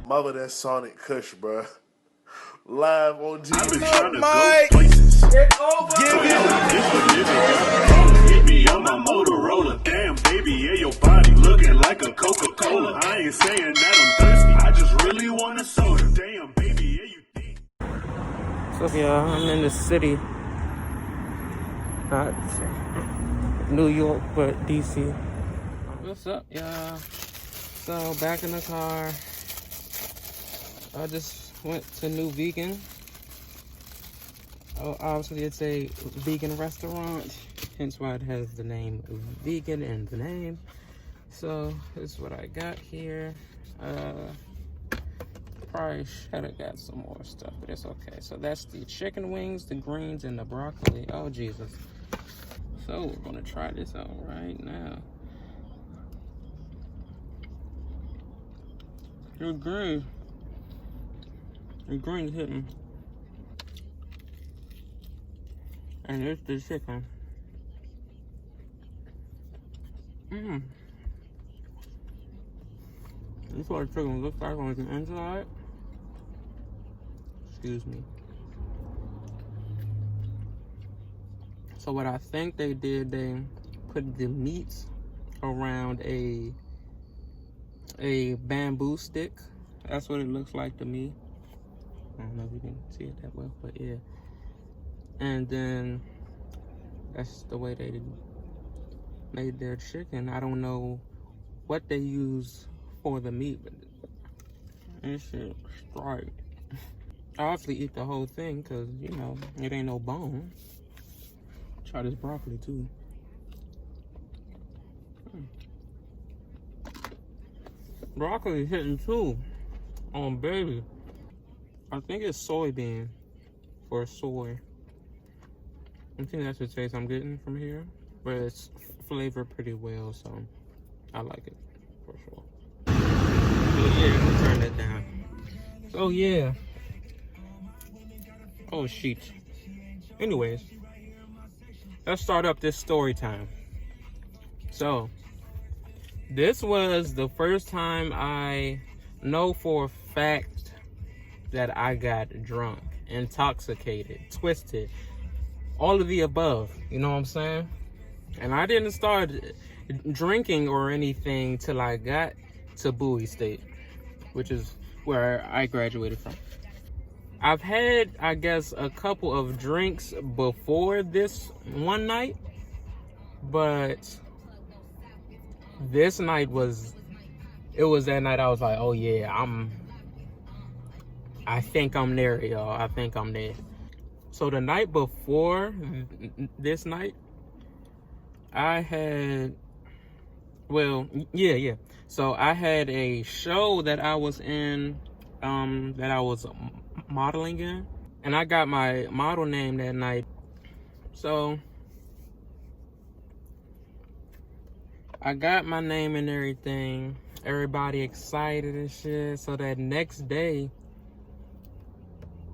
Mother, that Sonic Kush, bruh. Live on TV. I've been trying to go places. It's over. Hit me on my Motorola. Damn, baby, yeah, your body looking like a Coca-Cola. I ain't saying that I'm thirsty. I just really want a soda. Damn, baby, yeah, you think. So yeah, I'm in the city. Not New York, but DC. What's up, y'all? So back in the car. I just went to Nuvegan. Oh, obviously it's a vegan restaurant, hence why it has the name vegan in the name. So this is what I got here. Probably should have got some more stuff, but it's okay. So that's the chicken wings, the greens, and the broccoli. Oh Jesus. So we're gonna try this out right now. The green's hitting. And it's the chicken. This is what the chicken looks like on the inside. Excuse me. So what I think they did, they put the meats around a bamboo stick. That's what it looks like to me. I don't know if you can see it that well, but yeah. And then that's the way they made their chicken. I don't know what they use for the meat, but this shit straight. I obviously eat the whole thing because, you know, it ain't no bone. Try this broccoli too. Broccoli hitting too on baby. I think it's soybean or soy. I think that's the taste I'm getting from here, but it's flavored pretty well, so I like it for sure. So yeah, I'm gonna turn that down. So yeah. Oh shit. Anyways, let's start up this story time. So this was the first time I know for a fact that I got drunk, intoxicated, twisted, all of the above, you know what I'm saying? And I didn't start drinking or anything till I got to Bowie State, which is where I graduated from. I've had, I guess, a couple of drinks before this one night, but this night was that night I was like, oh yeah, I think I'm there, y'all. I think I'm there. So the night before this night, I had, well, yeah. So I had a show that I was in, that I was modeling in, and I got my model name that night. So I got my name and everything, everybody excited and shit. So that next day,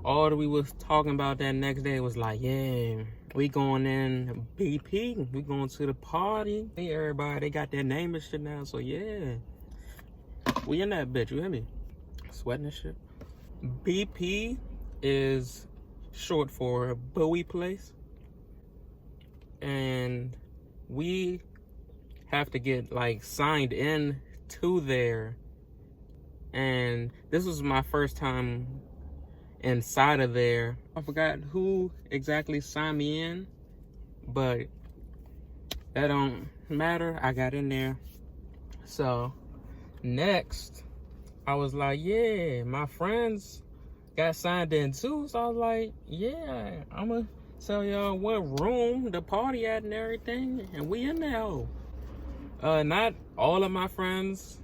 all that we was talking about that next day was like, yeah, we going in BP, we going to the party. Hey, everybody, they got their name and shit now, so yeah. We in that bitch, you hear me? Sweating and shit. BP is short for Bowie Place. And we have to get like signed in to there. And this was my first time inside of there. I forgot who exactly signed me in, but that don't matter. I got in there. So next, I was like, yeah, my friends got signed in too. So I was like, yeah, I'm gonna tell y'all what room the party at and everything, and we in there. Not all of my friends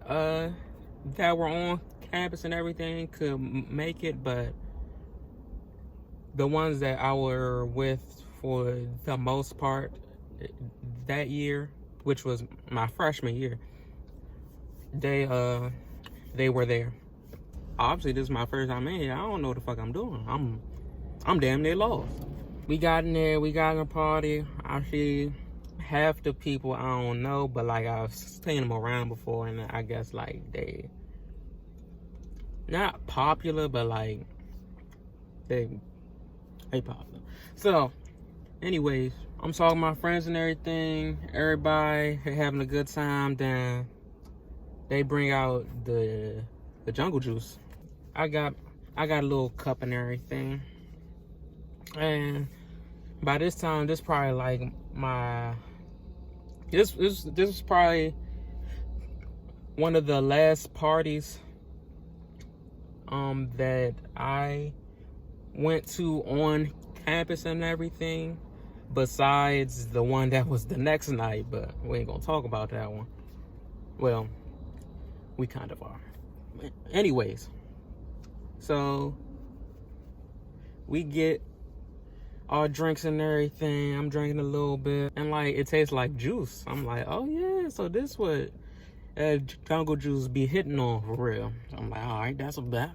that were on campus and everything could make it, but the ones that I were with for the most part that year, which was my freshman year, they were there. Obviously, this is my first time in here. I don't know what the fuck I'm doing. I'm damn near lost. We got in there, we got in a party. Actually, half the people I don't know, but like I've seen them around before, and I guess like they not popular, but like they popular. So, anyways, I'm talking to my friends and everything. Everybody having a good time. Then they bring out the jungle juice. I got a little cup and everything. And by this time, this probably like this is probably one of the last parties that I went to on campus and everything, besides the one that was the next night, but we ain't gonna talk about that one. Well, we kind of are. Anyways, so we get our drinks and everything. I'm drinking a little bit, and like it tastes like juice. I'm like, oh yeah, so this what jungle juice be hitting on for real. I'm like, all right, that's a bet.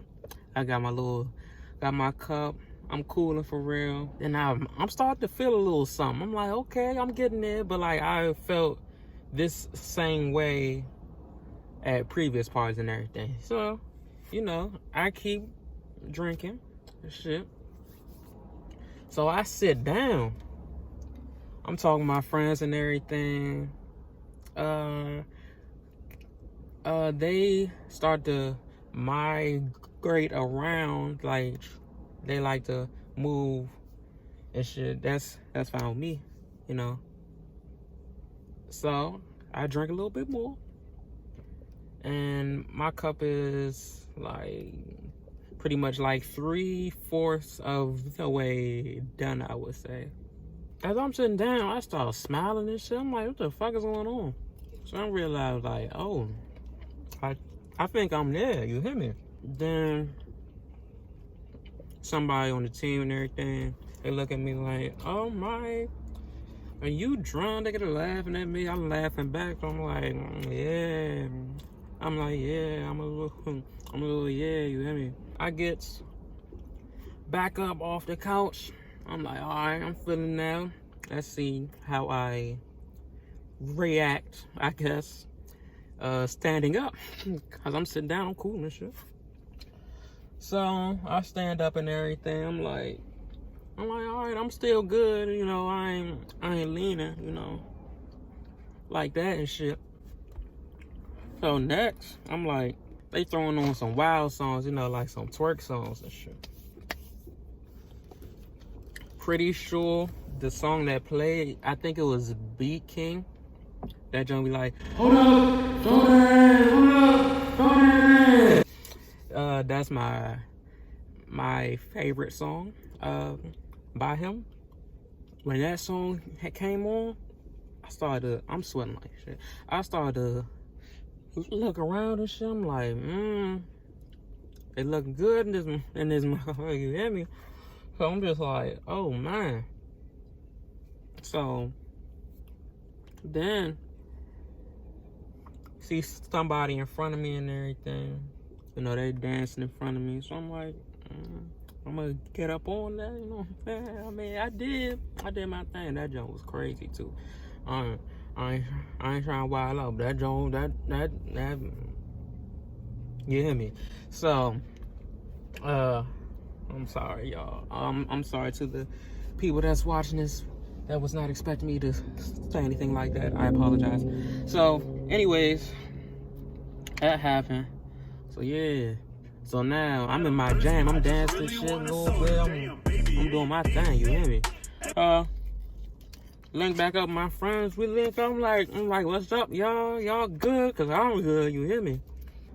I got my cup. I'm cooling for real. And I'm starting to feel a little something. I'm like, okay, I'm getting there. But like I felt this same way at previous parties and everything. So, you know, I keep drinking and shit. So I sit down. I'm talking to my friends and everything. They start to migrate around, like they like to move and shit. That's fine with me, you know. So I drink a little bit more, and my cup is like pretty much like 3/4 of the way done, I would say. As I'm sitting down, I start smiling and shit. I'm like, what the fuck is going on? So I realized, like, oh, I think I'm there, you hear me? Then somebody on the team and everything, they look at me like, oh my, are you drunk? They get laughing at me. I'm laughing back. I'm like, yeah. I'm like, yeah, I'm a little, yeah, you hear me? I get back up off the couch. I'm like, all right, I'm feeling now. Let's see how I react, I guess, standing up. Because I'm sitting down, I'm cool and shit. So I stand up and everything. I'm like, all right, I'm still good. You know, I ain't leaning, you know, like that and shit. So next, I'm like, they throwing on some wild songs, you know, like some twerk songs and shit. Pretty sure the song that played, I think it was Beat King. That joint be like, hold up, hold up. That's my favorite song by him. When that song came on, I'm sweating like shit. I started to look around and shit. I'm like, it look good in this motherfucker, you hear me? So I'm just like, oh man. So then see somebody in front of me and everything. You know, they dancing in front of me. So I'm like, I'm gonna get up on that, you know. I mean, I did my thing. That joint was crazy too. I ain't trying to wild out, but that joint, that you hear me? So, I'm sorry, y'all. I'm sorry to the people that's watching this that was not expecting me to say anything like that. I apologize. So, anyways, that happened. So yeah. So now I'm in my jam. I'm dancing shit a little bit. I'm doing my thing. You hear me? Link back up with my friends. We link up. I'm like, what's up, y'all? Y'all good? Cause I'm good. You hear me?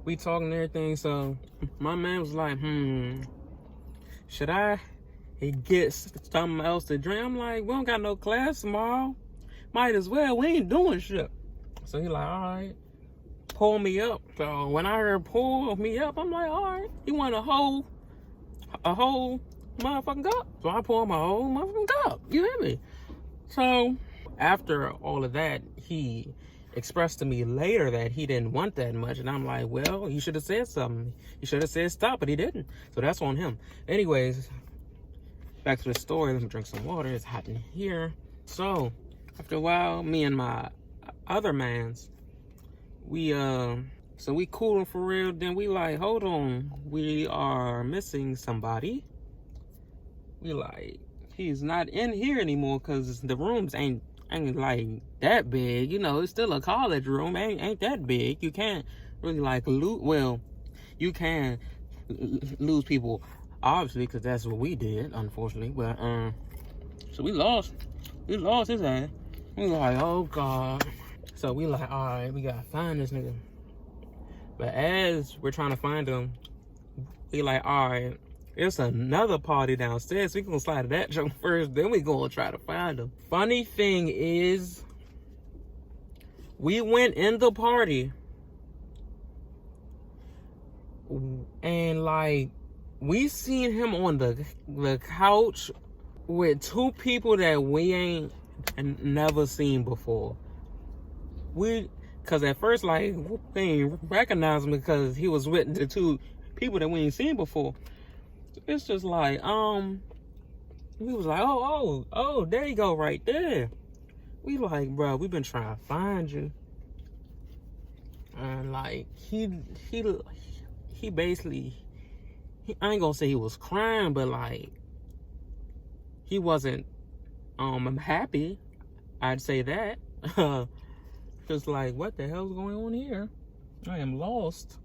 We talking and everything. So my man was like, should I get something else to drink? I'm like, we don't got no class tomorrow. Might as well. We ain't doing shit. So he like, all right, pull me up. So when I heard pull me up, I'm like, all right, you want a whole motherfucking cup? So I pour my whole motherfucking cup. You hear me? So after all of that, he expressed to me later that he didn't want that much, and I'm like, well, you should have said something. You should have said stop, but he didn't. So that's on him. Anyways, back to the story. Let me drink some water. It's hot in here. So after a while, me and my other mans, we So we coolin' for real. Then we like, hold on, we are missing somebody. We like, he's not in here anymore because the rooms ain't like that big. You know, it's still a college room. Ain't that big. You can't really like lose. Well, you can lose people, obviously, because that's what we did, unfortunately. But so we lost his ass. We like, oh god. So we like, all right, we gotta find this nigga. But as we're trying to find him, we like, all right, there's another party downstairs. We gonna slide to that junk first, then we gonna try to find him. Funny thing is, we went in the party, and like, we seen him on the couch with two people that we ain't never seen before. Cause at first, like, we ain't recognize him because he was with the two people that we ain't seen before. It's just like, we was like, oh, there you go, right there. We like, bro, we been trying to find you. And like, he basically, I ain't gonna say he was crying, but like, he wasn't, happy. I'd say that. Just like, what the hell's going on here? I am lost.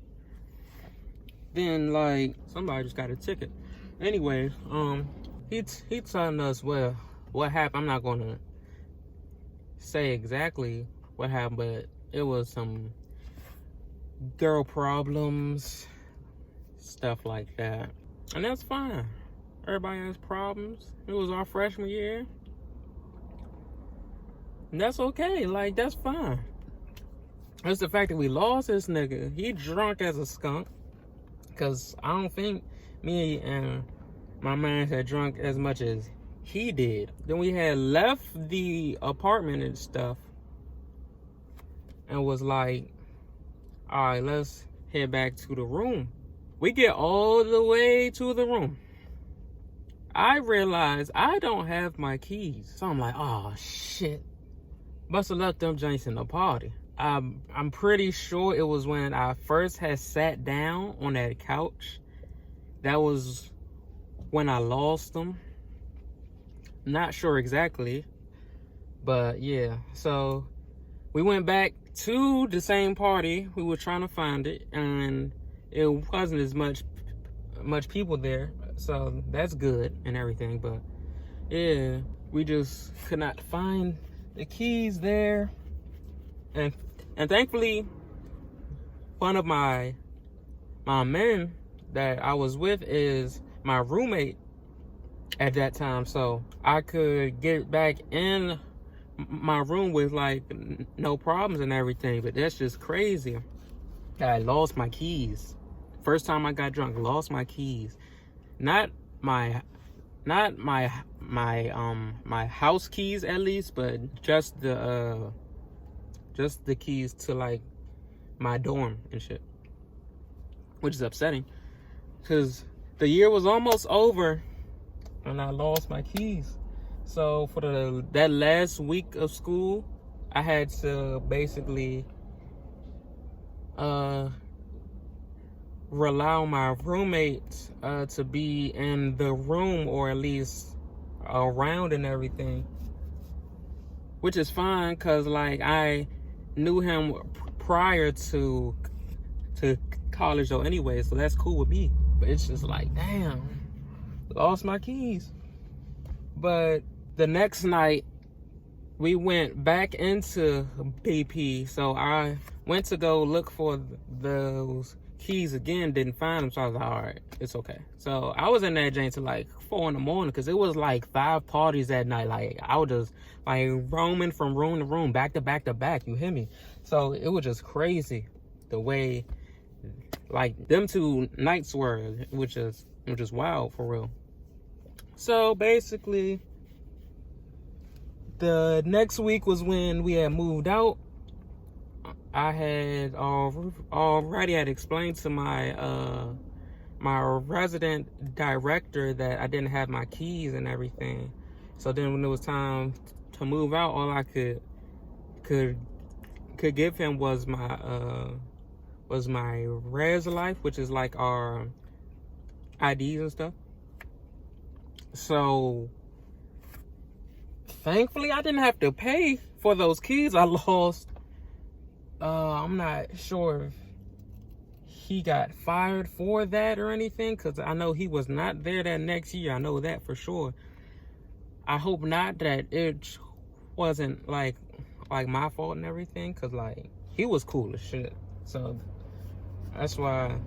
Then like, somebody just got a ticket. Anyway, he telling us, well, what happened. I'm not gonna say exactly what happened, but it was some girl problems, stuff like that. And that's fine. Everybody has problems. It was our freshman year. And that's okay. Like, that's fine. It's the fact that we lost this nigga. He drunk as a skunk. Because I don't think me and my man had drunk as much as he did. Then we had left the apartment and stuff. And was like, all right, let's head back to the room. We get all the way to the room. I realize I don't have my keys. So I'm like, oh shit. Must have left them joints in the party. I'm pretty sure it was when I first had sat down on that couch. That was when I lost them. Not sure exactly. But yeah, so we went back to the same party. We were trying to find it, and it wasn't as much people there. So that's good and everything. But yeah, we just could not find the keys there. And thankfully, one of my men that I was with is my roommate at that time, so I could get back in my room with like no problems and everything. But that's just crazy. I lost my keys. First time I got drunk, lost my keys. Not my house keys at least, but just the keys to like my dorm and shit, which is upsetting because the year was almost over and I lost my keys. So for that last week of school, I had to basically rely on my roommate to be in the room or at least around and everything, which is fine because like I knew him prior to college though anyway, so that's cool with me. But it's just like, damn, lost my keys. But the next night we went back into BP, so I went to go look for those keys again, didn't find them, so I was like, all right, it's okay. So I was in that joint till like 4 in the morning because it was like 5 parties that night. Like I was just like roaming from room to room, back to back to back, you hear me? So it was just crazy the way like them 2 nights were, which is wild for real. So basically the next week was when we had moved out. I had already had explained to my my resident director that I didn't have my keys and everything. So then when it was time to move out, all I could give him was was my Res Life, which is like our IDs and stuff. So thankfully I didn't have to pay for those keys I lost. I'm not sure if he got fired for that or anything, because I know he was not there that next year. I know that for sure. I hope not, that it wasn't like my fault and everything, because like he was cool as shit. So that's why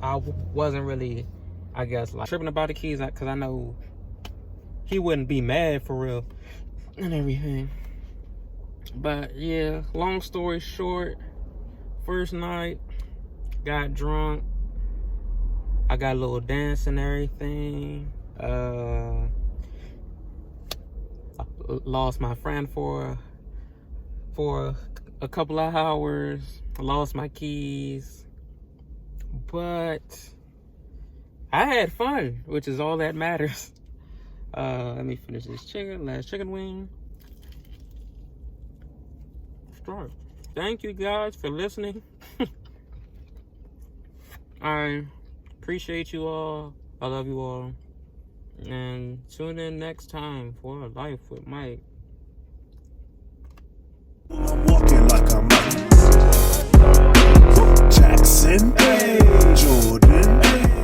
I wasn't really, I guess, like tripping about the keys, because I know he wouldn't be mad for real and everything. But yeah, long story short, first night, got drunk. I got a little dance and everything. Lost my friend for a couple of hours. Lost my keys. But I had fun, which is all that matters. Let me finish this last chicken wing. Start. Thank you guys for listening. I appreciate you all. I love you all. And tune in next time for Life with Mike. I'm walking like I'm Jackson, Jordan.